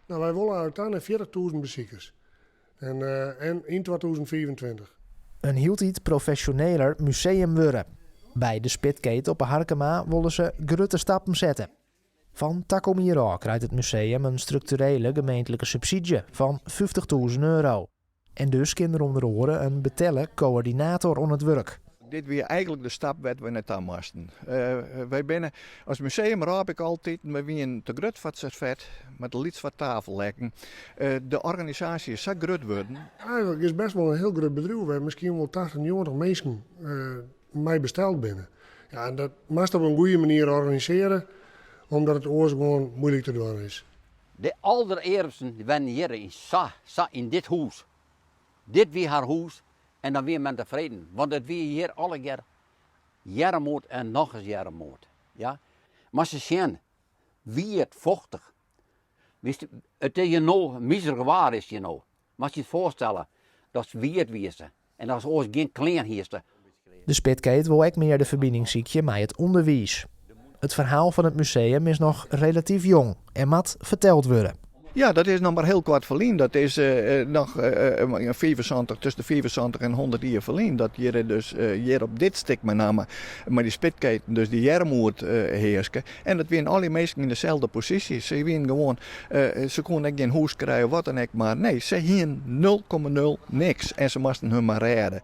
Nou, wij willen uiteindelijk 40.000 bezoekers. En in 2024. Een hield iets professioneler museum worden. Bij de Spitkate op Harkema willen ze grote stappen zetten. Van Takomiro krijgt het museum een structurele gemeentelijke subsidie van €50.000. En dus kan er onder oren een betellen coördinator aan het werk. Dit weer eigenlijk de stap wat we net aan moesten. Wij binnen als museum raap ik altijd, we zijn te groot voor het vet, met de lieds wat tafel leggen. De organisatie is zo groot worden. Eigenlijk is het best wel een heel groot bedrijf. We hebben misschien wel 80, 90 mensen mij besteld binnen. Ja, en dat moest op een goede manier organiseren, omdat het oors gewoon moeilijk te doen is. De allereerste waren hier in dit huis. Dit weer haar huis. En dan weer men tevreden. Want het weer hier alle keer jarenmoord en nog eens jarenmoord. Ja? Maar ze zien, wie het vochtig. Wist, het is je nou, miserig waar is je nou. Maar als je het voorstellen, dat is wie het weerste. En dat is ooit geen klein hierste. De Spitkate wil ook meer de verbinding ziekje met het onderwijs. Het verhaal van het museum is nog relatief jong en moet verteld worden. Ja, dat is nog maar heel kort verlien. Dat is nog 75, tussen de 75 en 100 jaar verlien. Dat je dus hier op dit stuk met name, maar die spitketen, dus die jermoed heersen. En dat waren alle mensen in dezelfde positie. Ze waren gewoon, ze konden geen huis krijgen, wat dan ook. Maar nee, ze hadden 0,0 niks. En ze moesten hun maar redden.